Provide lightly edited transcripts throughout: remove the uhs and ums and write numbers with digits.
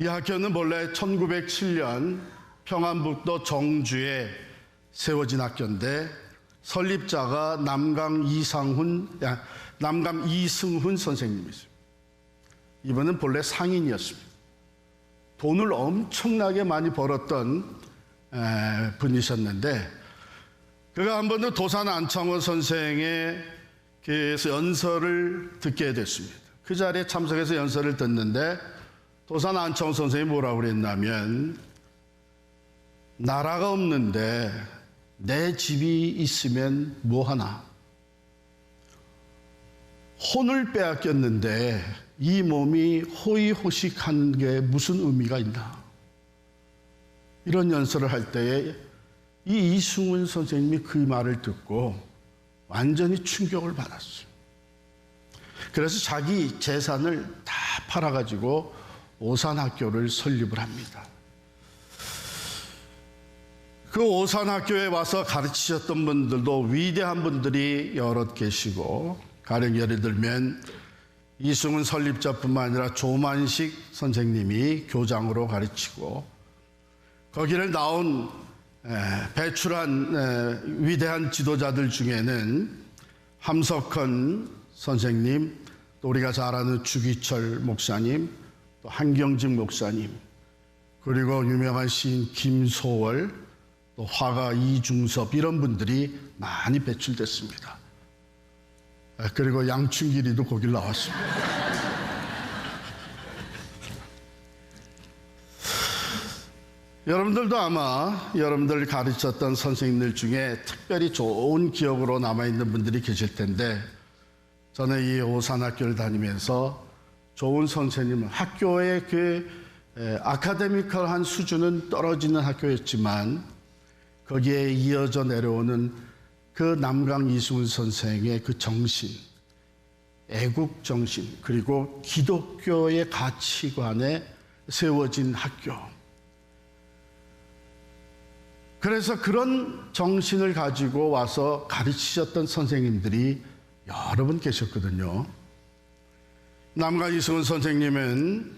이 학교는 본래 1907년 평안북도 정주에 세워진 학교인데 설립자가 남감 이승훈 선생님이십니다. 이분은 본래 상인이었습니다. 돈을 엄청나게 많이 벌었던 분이셨는데 그가 한 번도 도산 안창호 선생의 연설을 듣게 됐습니다. 그 자리에 참석해서 연설을 듣는데 도산 안창호 선생이 뭐라고 그랬냐면, 나라가 없는데 내 집이 있으면 뭐하나, 혼을 빼앗겼는데 이 몸이 호의호식한 게 무슨 의미가 있나, 이런 연설을 할 때에 이 이승훈 선생님이 그 말을 듣고 완전히 충격을 받았어요. 그래서 자기 재산을 다 팔아가지고 오산학교를 설립을 합니다. 그 오산학교에 와서 가르치셨던 분들도 위대한 분들이 여럿 계시고, 가령 예를 들면 이승훈 설립자뿐만 아니라 조만식 선생님이 교장으로 가르치고, 거기를 나온 배출한 위대한 지도자들 중에는 함석헌 선생님, 또 우리가 잘 아는 주기철 목사님, 또 한경직 목사님, 그리고 유명한 시인 김소월, 또 화가 이중섭, 이런 분들이 많이 배출됐습니다. 그리고 양춘길이도 거길 나왔습니다. 여러분들도 아마 여러분들 가르쳤던 선생님들 중에 특별히 좋은 기억으로 남아있는 분들이 계실 텐데, 저는 이 오산학교를 다니면서 좋은 선생님, 학교의 아카데미컬한 수준은 떨어지는 학교였지만 거기에 이어져 내려오는 그 남강 이승훈 선생의 그 정신, 애국 정신, 그리고 기독교의 가치관에 세워진 학교. 그래서 그런 정신을 가지고 와서 가르치셨던 선생님들이 여러 분 계셨거든요. 남강 이승훈 선생님은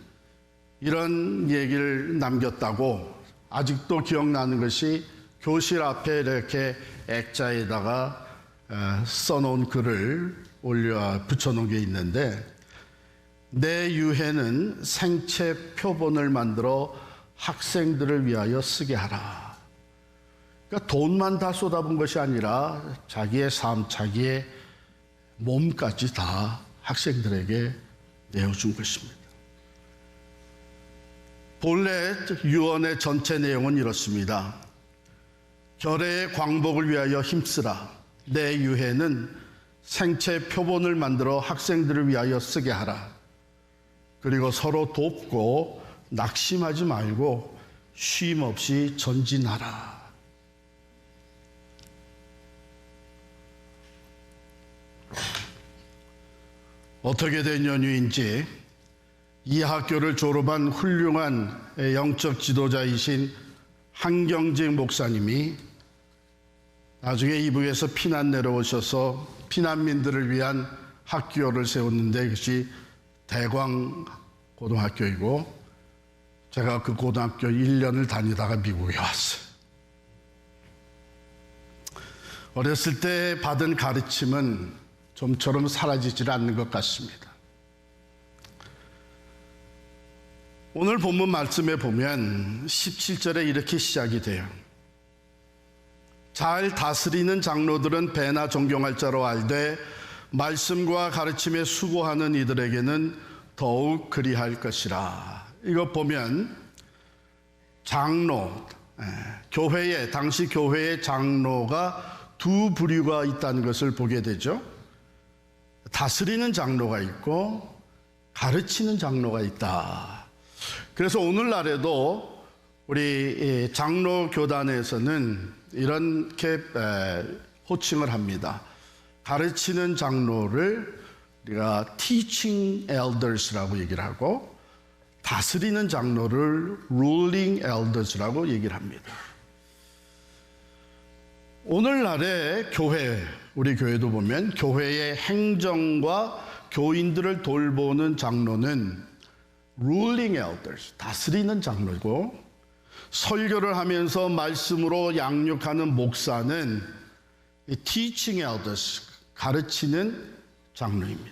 이런 얘기를 남겼다고 아직도 기억나는 것이, 교실 앞에 이렇게 액자에다가 써놓은 글을 붙여놓은 게 있는데, 내 유해는 생체 표본을 만들어 학생들을 위하여 쓰게 하라. 그러니까 돈만 다 쏟아본 것이 아니라 자기의 삶, 자기의 몸까지 다 학생들에게 내어준 것입니다. 본래 유언의 전체 내용은 이렇습니다. 결의의 광복을 위하여 힘쓰라. 내 유해는 생체 표본을 만들어 학생들을 위하여 쓰게 하라. 그리고 서로 돕고 낙심하지 말고 쉼 없이 전진하라. 어떻게 된 연유인지 이 학교를 졸업한 훌륭한 영적 지도자이신 한경직 목사님이 나중에 이북에서 피난 내려오셔서 피난민들을 위한 학교를 세웠는데, 그것이 대광고등학교이고, 제가 그 고등학교 1년을 다니다가 미국에 왔어요. 어렸을 때 받은 가르침은 좀처럼 사라지질 않는 것 같습니다. 오늘 본문 말씀에 보면 17절에 이렇게 시작이 돼요. 잘 다스리는 장로들은 배나 존경할 자로 알되 말씀과 가르침에 수고하는 이들에게는 더욱 그리할 것이라. 이거 보면 장로, 당시 교회의 장로가 두 부류가 있다는 것을 보게 되죠. 다스리는 장로가 있고 가르치는 장로가 있다. 그래서 오늘날에도 우리 장로 교단에서는 이렇게 호칭을 합니다. 가르치는 장로를 우리가 teaching elders라고 얘기를 하고, 다스리는 장로를 ruling elders라고 얘기를 합니다. 오늘날의 교회, 우리 교회도 보면 교회의 행정과 교인들을 돌보는 장로는 ruling elders, 다스리는 장로고, 설교를 하면서 말씀으로 양육하는 목사는 teaching elders, 가르치는 장로입니다.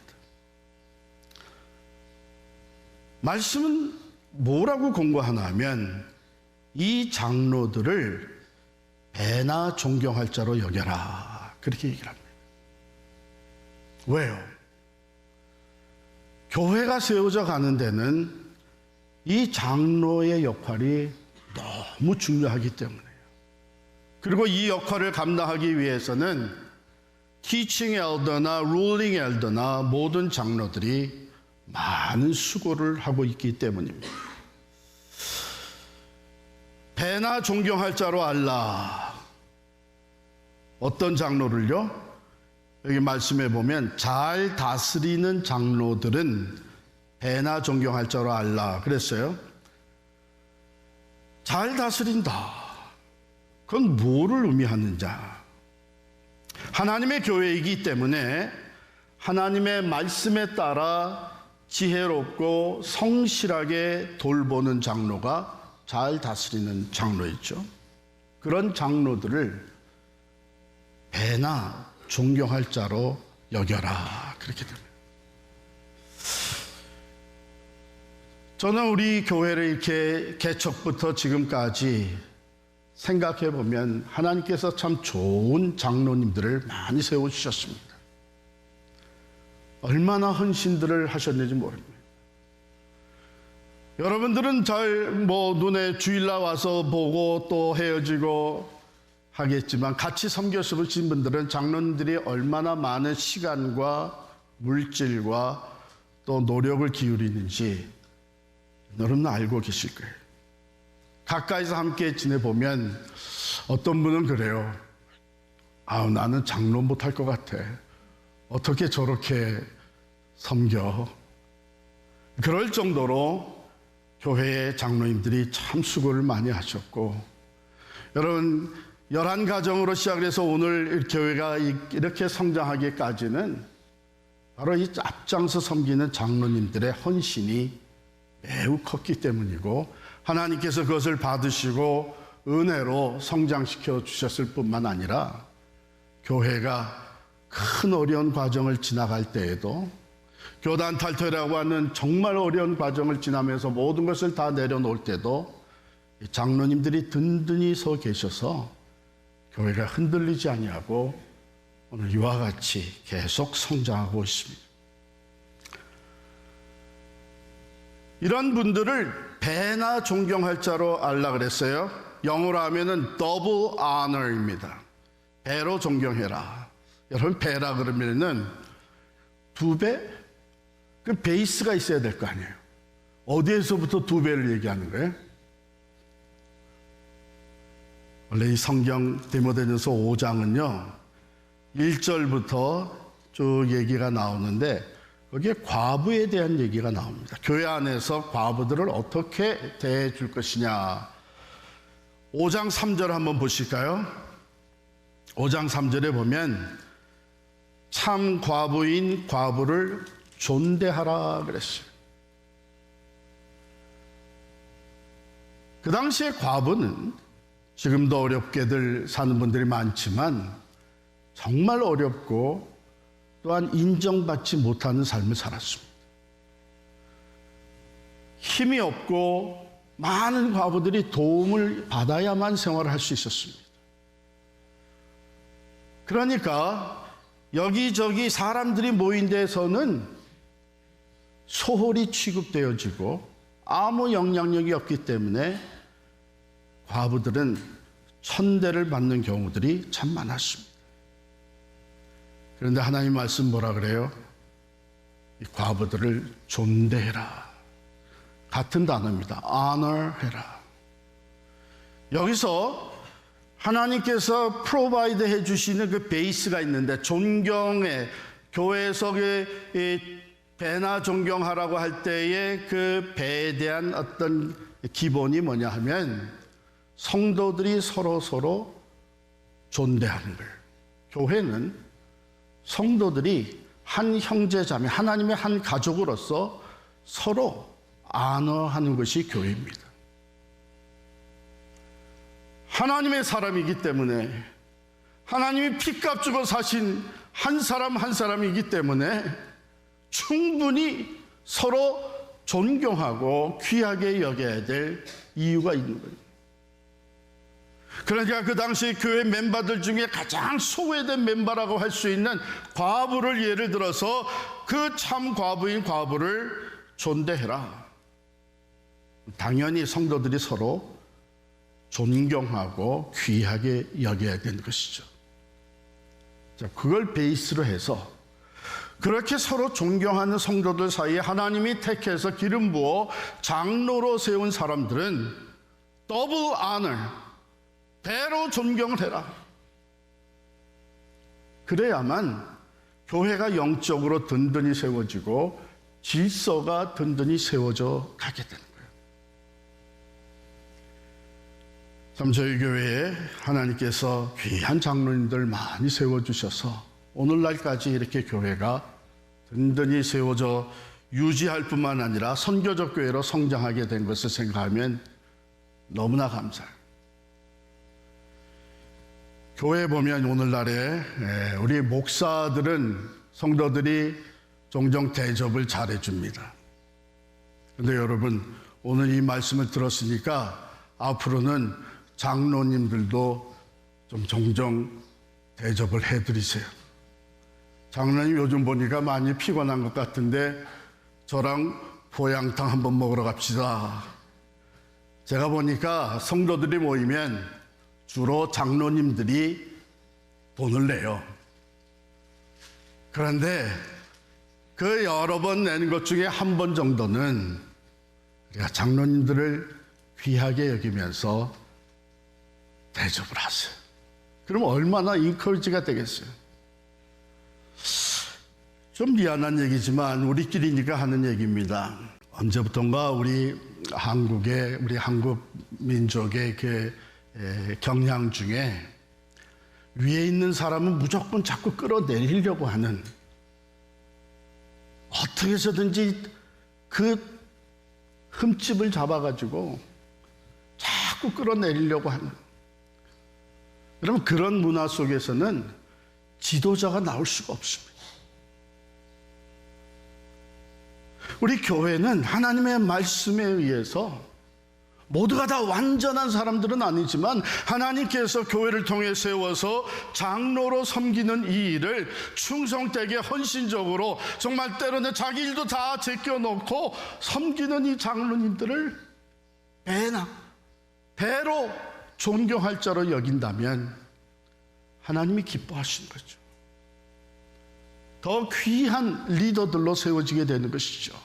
말씀은 뭐라고 공고하나 하면 이 장로들을 배나 존경할 자로 여겨라, 그렇게 얘기를 합니다. 왜요? 교회가 세워져 가는 데는 이 장로의 역할이 너무 중요하기 때문에요. 그리고 이 역할을 감당하기 위해서는 teaching elder나 ruling elder나 모든 장로들이 많은 수고를 하고 있기 때문입니다. 배나 존경할 자로 알라. 어떤 장로를요? 여기 말씀해 보면 잘 다스리는 장로들은 배나 존경할 자로 알라 그랬어요. 잘 다스린다. 그건 뭐를 의미하는지. 하나님의 교회이기 때문에 하나님의 말씀에 따라 지혜롭고 성실하게 돌보는 장로가 잘 다스리는 장로였죠. 그런 장로들을 배나 존경할 자로 여겨라, 그렇게 됩니다. 저는 우리 교회를 이렇게 개척부터 지금까지 생각해 보면 하나님께서 참 좋은 장로님들을 많이 세워주셨습니다. 얼마나 헌신들을 하셨는지 모릅니다. 여러분들은 잘 눈에 주일날 와서 보고 또 헤어지고 하겠지만 같이 섬겨주신 분들은 장로님들이 얼마나 많은 시간과 물질과 또 노력을 기울이는지 여러분 알고 계실 거예요. 가까이서 함께 지내보면 어떤 분은 그래요. 나는 장로 못할 것 같아. 어떻게 저렇게 섬겨? 그럴 정도로 교회의 장로님들이 참 수고를 많이 하셨고, 여러분 11가정으로 시작해서 오늘 교회가 이렇게 성장하기까지는 바로 이 앞장서 섬기는 장로님들의 헌신이 매우 컸기 때문이고, 하나님께서 그것을 받으시고 은혜로 성장시켜 주셨을 뿐만 아니라 교회가 큰 어려운 과정을 지나갈 때에도, 교단 탈퇴라고 하는 정말 어려운 과정을 지나면서 모든 것을 다 내려놓을 때도 장로님들이 든든히 서 계셔서 교회가 흔들리지 아니하고 오늘 이와 같이 계속 성장하고 있습니다. 이런 분들을 배나 존경할 자로 알라 그랬어요. 영어로 하면은 double honor입니다. 배로 존경해라. 여러분 배라 그러면은 2배? 그 베이스가 있어야 될 거 아니에요. 어디에서부터 2배를 얘기하는 거예요? 원래 이 성경 디모데전서 5장은요 1절부터 쭉 얘기가 나오는데 거기에 과부에 대한 얘기가 나옵니다. 교회 안에서 과부들을 어떻게 대해 줄 것이냐. 5장 3절 한번 보실까요? 5장 3절에 보면 참 과부인 과부를 존대하라 그랬어요. 그 당시에 과부는 지금도 어렵게들 사는 분들이 많지만 정말 어렵고 또한 인정받지 못하는 삶을 살았습니다. 힘이 없고 많은 과부들이 도움을 받아야만 생활을 할 수 있었습니다. 그러니까 여기저기 사람들이 모인 데서는 소홀히 취급되어지고 아무 영향력이 없기 때문에 과부들은 천대를 받는 경우들이 참 많았습니다. 그런데 하나님 말씀 뭐라 그래요? 이 과부들을 존대해라. 같은 단어입니다. honor해라. 여기서 하나님께서 프로바이드 해주시는 그 베이스가 있는데, 존경의 교회에서 배나 존경하라고 할 때의 그 배에 대한 어떤 기본이 뭐냐 하면 성도들이 서로 존대하는 거예요. 교회는 성도들이 한 형제자매, 하나님의 한 가족으로서 서로 안어하는 것이 교회입니다. 하나님의 사람이기 때문에, 하나님이 피값 주고 사신 한 사람 한 사람이기 때문에 충분히 서로 존경하고 귀하게 여겨야 될 이유가 있는 거예요. 그러니까 그 당시 교회 멤버들 중에 가장 소외된 멤버라고 할 수 있는 과부를 예를 들어서 그 참 과부인 과부를 존대해라. 당연히 성도들이 서로 존경하고 귀하게 여겨야 되는 것이죠. 자, 그걸 베이스로 해서 그렇게 서로 존경하는 성도들 사이에 하나님이 택해서 기름 부어 장로로 세운 사람들은 더블 아너, 배로 존경을 해라. 그래야만 교회가 영적으로 든든히 세워지고 질서가 든든히 세워져 가게 되는 거예요. 참 저희 교회에 하나님께서 귀한 장로님들 많이 세워주셔서 오늘날까지 이렇게 교회가 든든히 세워져 유지할 뿐만 아니라 선교적 교회로 성장하게 된 것을 생각하면 너무나 감사해요. 교회에 보면 오늘날에 우리 목사들은 성도들이 종종 대접을 잘해줍니다. 그런데 여러분, 오늘 이 말씀을 들었으니까 앞으로는 장로님들도 좀 종종 대접을 해드리세요. 장로님 요즘 보니까 많이 피곤한 것 같은데 저랑 보양탕 한번 먹으러 갑시다. 제가 보니까 성도들이 모이면 주로 장로님들이 돈을 내요. 그런데 그 여러 번 내는 것 중에 한 번 정도는 우리가 장로님들을 귀하게 여기면서 대접을 하세요. 그럼 얼마나 인커리지가 되겠어요. 좀 미안한 얘기지만 우리끼리니까 하는 얘기입니다. 언제부턴가 우리 한국 민족의 그 경향 중에 위에 있는 사람은 무조건 자꾸 끌어내리려고 하는, 어떻게 해서든지 그 흠집을 잡아가지고 자꾸 끌어내리려고 하는, 여러분 그런 문화 속에서는 지도자가 나올 수가 없습니다. 우리 교회는 하나님의 말씀에 의해서 모두가 다 완전한 사람들은 아니지만 하나님께서 교회를 통해 세워서 장로로 섬기는 이 일을 충성되게 헌신적으로 정말 때로는 자기 일도 다 제껴놓고 섬기는 이 장로님들을 배로 존경할 자로 여긴다면 하나님이 기뻐하시는 거죠. 더 귀한 리더들로 세워지게 되는 것이죠.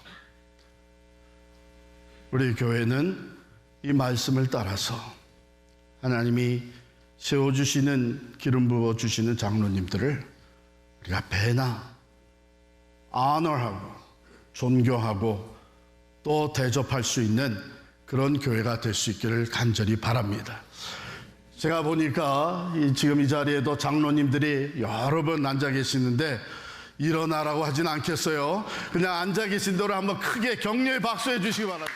우리 교회는 이 말씀을 따라서 하나님이 세워주시는, 기름 부어주시는 장로님들을 우리가 배나 아너하고 존경하고 또 대접할 수 있는 그런 교회가 될 수 있기를 간절히 바랍니다. 제가 보니까 지금 이 자리에도 장로님들이 여러 분 앉아 계시는데 일어나라고 하진 않겠어요. 그냥 앉아 계신 대로 한번 크게 격려의 박수해 주시기 바랍니다.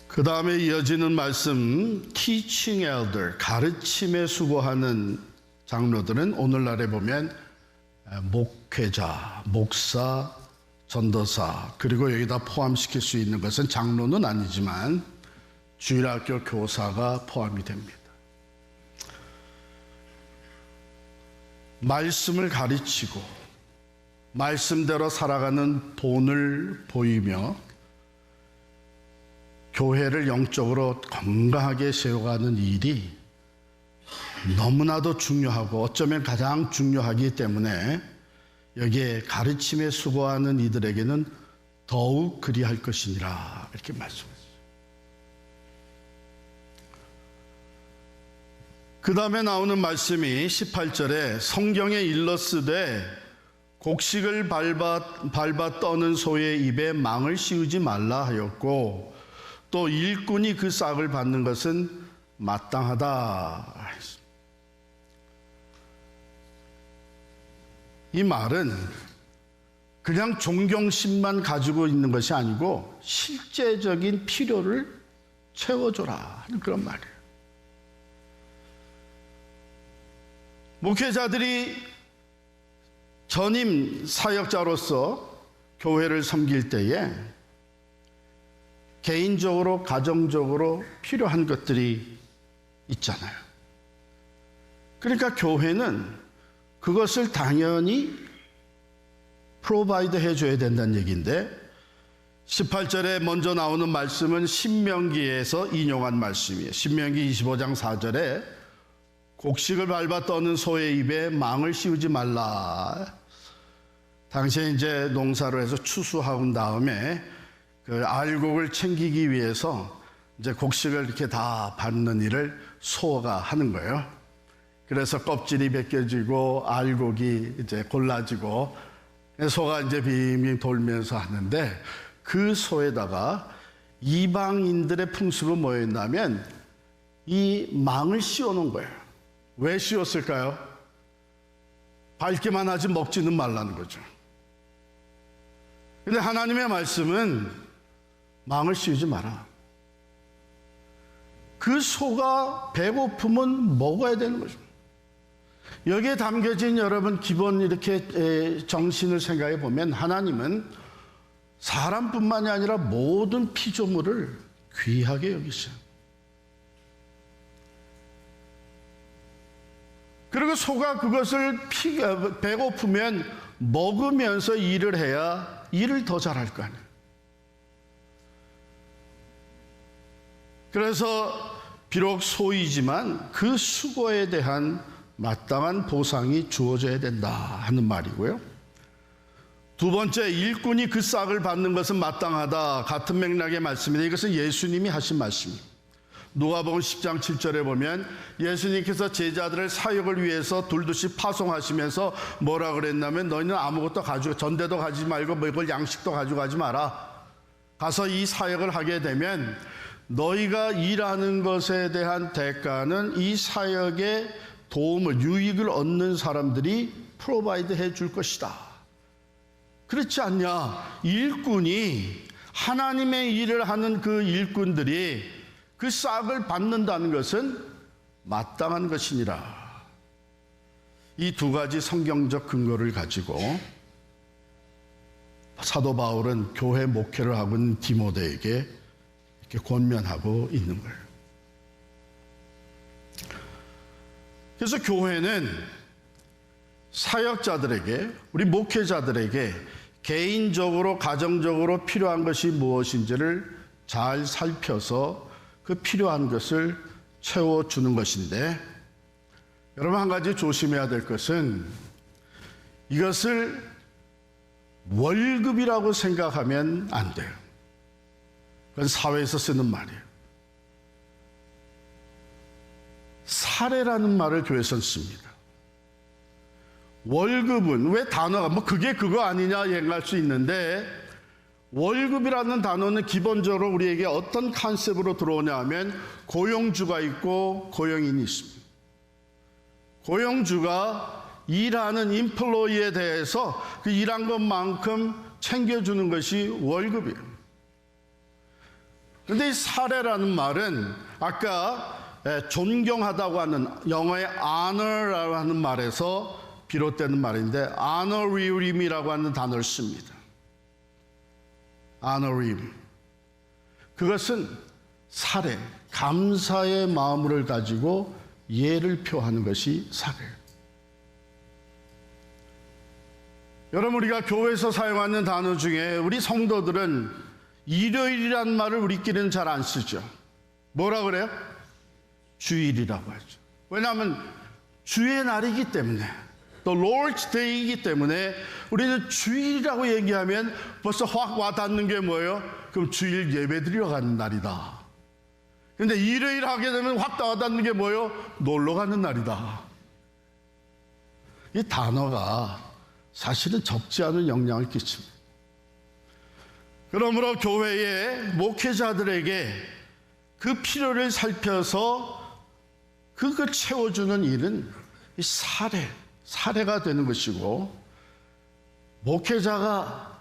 그 다음에 이어지는 말씀, teaching elder, 가르침에 수고하는 장로들은 오늘날에 보면 목회자, 목사, 전도사, 그리고 여기다 포함시킬 수 있는 것은 장로는 아니지만 주일학교 교사가 포함이 됩니다. 말씀을 가르치고 말씀대로 살아가는 본을 보이며 교회를 영적으로 건강하게 세워가는 일이 너무나도 중요하고 어쩌면 가장 중요하기 때문에 여기에 가르침에 수고하는 이들에게는 더욱 그리할 것이니라 이렇게 말씀했어요. 그 다음에 나오는 말씀이 18절에 성경에 일러쓰되 곡식을 밟아 떠는 소의 입에 망을 씌우지 말라 하였고 또 일꾼이 그 싹을 받는 것은 마땅하다. 이 말은 그냥 존경심만 가지고 있는 것이 아니고 실제적인 필요를 채워줘라 하는 그런 말이에요. 목회자들이 전임 사역자로서 교회를 섬길 때에 개인적으로, 가정적으로 필요한 것들이 있잖아요. 그러니까 교회는 그것을 당연히 프로바이드 해줘야 된다는 얘기인데 18절에 먼저 나오는 말씀은 신명기에서 인용한 말씀이에요. 신명기 25장 4절에 곡식을 밟아 떠는 소의 입에 망을 씌우지 말라. 당시에 이제 농사를 해서 추수한 다음에 그 알곡을 챙기기 위해서 이제 곡식을 이렇게 다 밟는 일을 소가 하는 거예요. 그래서 껍질이 벗겨지고 알곡이 이제 골라지고 소가 이제 빙빙 돌면서 하는데 그 소에다가 이방인들의 풍습은 뭐였냐면 이 망을 씌워 놓은 거예요. 왜 씌웠을까요? 밟기만 하지 먹지는 말라는 거죠. 근데 하나님의 말씀은 망을 씌우지 마라. 그 소가 배고프면 먹어야 되는 거죠. 여기에 담겨진 여러분 기본 이렇게 정신을 생각해 보면 하나님은 사람뿐만이 아니라 모든 피조물을 귀하게 여기셔요. 그리고 소가 그것을 배고프면 먹으면서 일을 해야 일을 더 잘할 거 아니에요. 그래서 비록 소이지만 그 수고에 대한 마땅한 보상이 주어져야 된다 하는 말이고요. 두 번째, 일꾼이 그 싹을 받는 것은 마땅하다. 같은 맥락의 말씀입니다. 이것은 예수님이 하신 말씀입니다. 누가복음 10장 7절에 보면 예수님께서 제자들을 사역을 위해서 둘둘씩 파송하시면서 뭐라 그랬냐면 너희는 아무것도 가지고 전대도 가지지 말고 먹을 양식도 가지고 가지 마라. 가서 이 사역을 하게 되면 너희가 일하는 것에 대한 대가는 이 사역에 도움을, 유익을 얻는 사람들이 프로바이드 해줄 것이다. 그렇지 않냐? 일꾼이, 하나님의 일을 하는 그 일꾼들이 그 싹을 받는다는 것은 마땅한 것이니라. 이 두 가지 성경적 근거를 가지고 사도 바울은 교회 목회를 하고 있는 디모데에게 이렇게 권면하고 있는 거예요. 그래서 교회는 사역자들에게, 우리 목회자들에게 개인적으로, 가정적으로 필요한 것이 무엇인지를 잘 살펴서 그 필요한 것을 채워주는 것인데, 여러분 한 가지 조심해야 될 것은 이것을 월급이라고 생각하면 안 돼요. 그건 사회에서 쓰는 말이에요. 사례라는 말을 교회에서는 씁니다. 월급은 왜 단어가 뭐 그게 그거 아니냐 얘기할 수 있는데, 월급이라는 단어는 기본적으로 우리에게 어떤 컨셉으로 들어오냐 하면 고용주가 있고 고용인이 있습니다. 고용주가 일하는 인플로이에 대해서 그 일한 것만큼 챙겨주는 것이 월급이에요. 그런데 이 사례라는 말은 아까 존경하다고 하는 영어의 honor라고 하는 말에서 비롯되는 말인데 honorarium이라고 하는 단어를 씁니다. honorarium. 그것은 사례, 감사의 마음을 가지고 예를 표하는 것이 사례예요. 여러분, 우리가 교회에서 사용하는 단어 중에 우리 성도들은 일요일이라는 말을 우리끼리는 잘 안 쓰죠. 뭐라 그래요? 주일이라고 하죠. 왜냐하면 주의 날이기 때문에, 또 Lord's Day이기 때문에 우리는 주일이라고 얘기하면 벌써 확 와닿는 게 뭐예요? 그럼 주일 예배 드리러 가는 날이다. 그런데 일요일 하게 되면 확 와닿는 게 뭐예요? 놀러 가는 날이다. 이 단어가 사실은 적지 않은 영향을 끼칩니다. 그러므로 교회의 목회자들에게 그 필요를 살펴서 그걸 채워주는 일은 이 사례가 되는 것이고, 목회자가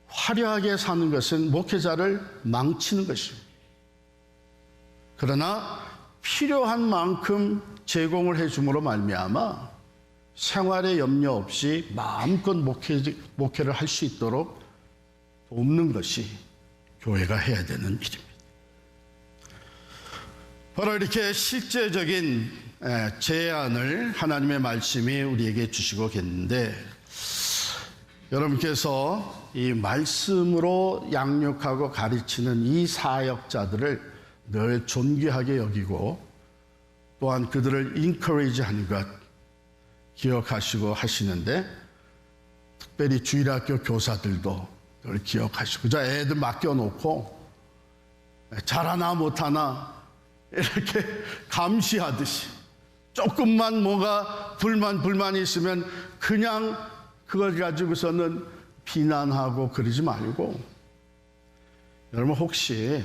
화려하게 사는 것은 목회자를 망치는 것입니다. 그러나 필요한 만큼 제공을 해줌으로 말미암아 생활에 염려 없이 마음껏 목회를 할 수 있도록 돕는 것이 교회가 해야 되는 일입니다. 바로 이렇게 실제적인 제안을 하나님의 말씀이 우리에게 주시고 계는데, 여러분께서 이 말씀으로 양육하고 가르치는 이 사역자들을 늘 존귀하게 여기고 또한 그들을 인커리지하는 것 기억하시고 하시는데, 특별히 주일학교 교사들도 늘 기억하시고, 저 애들 맡겨놓고 잘하나 못하나 이렇게 감시하듯이 조금만 뭐가 불만이 있으면 그냥 그걸 가지고서는 비난하고 그러지 말고, 여러분 혹시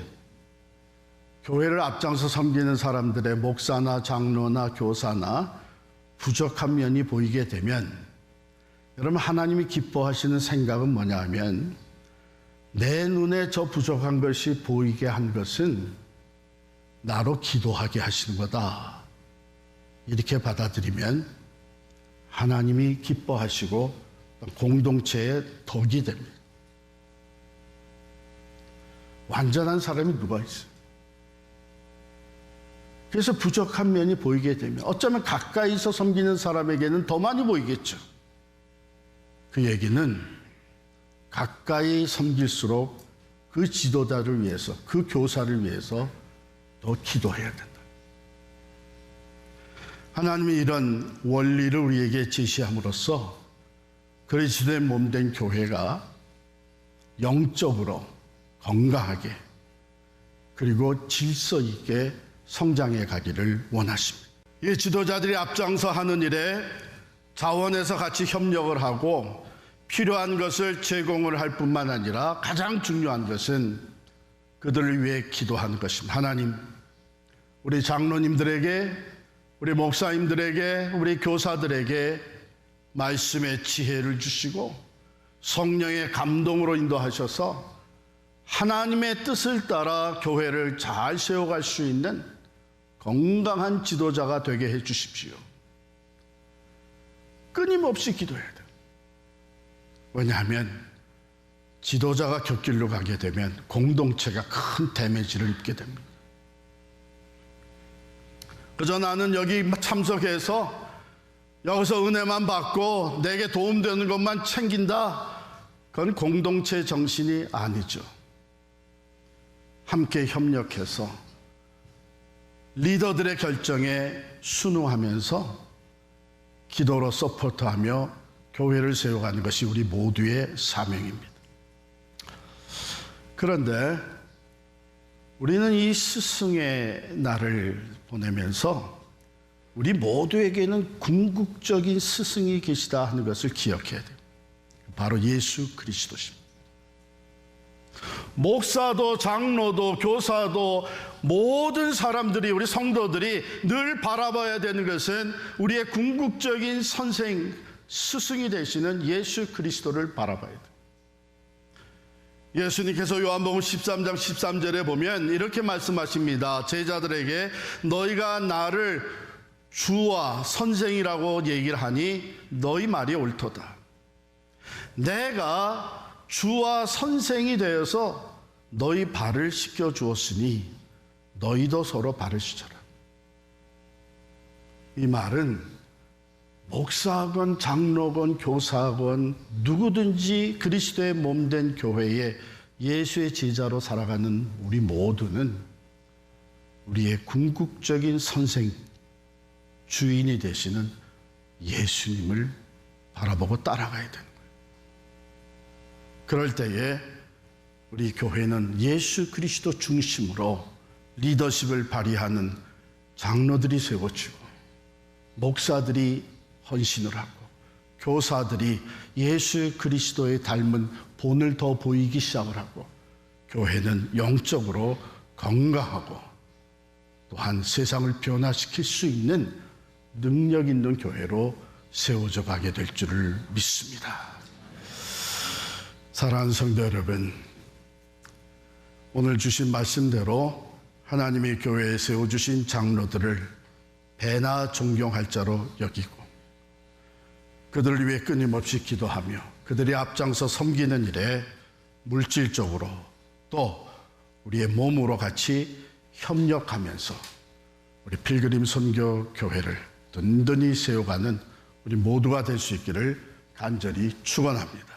교회를 앞장서 섬기는 사람들의 목사나 장로나 교사나 부족한 면이 보이게 되면, 여러분 하나님이 기뻐하시는 생각은 뭐냐 하면, 내 눈에 저 부족한 것이 보이게 한 것은 나로 기도하게 하시는 거다, 이렇게 받아들이면 하나님이 기뻐하시고 공동체의 덕이 됩니다. 완전한 사람이 누가 있어요? 그래서 부족한 면이 보이게 되면 어쩌면 가까이서 섬기는 사람에게는 더 많이 보이겠죠. 그 얘기는 가까이 섬길수록 그 지도자를 위해서, 그 교사를 위해서 더 기도해야 된다. 하나님이 이런 원리를 우리에게 제시함으로써 그리스도의 몸된 교회가 영적으로 건강하게 그리고 질서 있게 성장해 가기를 원하십니다. 이 지도자들이 앞장서 하는 일에 자원에서 같이 협력을 하고 필요한 것을 제공을 할 뿐만 아니라 가장 중요한 것은 그들을 위해 기도하는 것입니다. 하나님, 우리 장로님들에게, 우리 목사님들에게, 우리 교사들에게 말씀의 지혜를 주시고 성령의 감동으로 인도하셔서 하나님의 뜻을 따라 교회를 잘 세워갈 수 있는 건강한 지도자가 되게 해 주십시오. 끊임없이 기도해야 돼요. 왜냐하면 지도자가 곁길로 가게 되면 공동체가 큰 데미지를 입게 됩니다. 그저 나는 여기 참석해서 여기서 은혜만 받고 내게 도움되는 것만 챙긴다, 그건 공동체 정신이 아니죠. 함께 협력해서 리더들의 결정에 순응하면서 기도로 서포트하며 교회를 세워가는 것이 우리 모두의 사명입니다. 그런데 우리는 이 스승의 날을 보내면서 우리 모두에게는 궁극적인 스승이 계시다 하는 것을 기억해야 돼요. 바로 예수 그리스도십니다. 목사도 장로도 교사도 모든 사람들이, 우리 성도들이 늘 바라봐야 되는 것은 우리의 궁극적인 선생, 스승이 되시는 예수 그리스도를 바라봐야 돼요. 예수님께서 요한복음 13장 13절에 보면 이렇게 말씀하십니다. 제자들에게 너희가 나를 주와 선생이라고 얘기를 하니 너희 말이 옳도다. 내가 주와 선생이 되어서 너희 발을 씻겨 주었으니 너희도 서로 발을 씻어라. 이 말은 목사건 장로건 교사건 누구든지 그리스도의 몸된 교회에 예수의 제자로 살아가는 우리 모두는 우리의 궁극적인 선생, 주인이 되시는 예수님을 바라보고 따라가야 되는 거예요. 그럴 때에 우리 교회는 예수 그리스도 중심으로 리더십을 발휘하는 장로들이 세워지고, 목사들이 헌신을 하고, 교사들이 예수 그리스도의 닮은 본을 더 보이기 시작을 하고, 교회는 영적으로 건강하고 또한 세상을 변화시킬 수 있는 능력 있는 교회로 세워져 가게 될 줄을 믿습니다. 사랑하는 성도 여러분, 오늘 주신 말씀대로 하나님의 교회에 세워주신 장로들을 배나 존경할 자로 여기고 그들을 위해 끊임없이 기도하며 그들이 앞장서 섬기는 일에 물질적으로 또 우리의 몸으로 같이 협력하면서 우리 필그림 선교 교회를 든든히 세워가는 우리 모두가 될 수 있기를 간절히 축원합니다.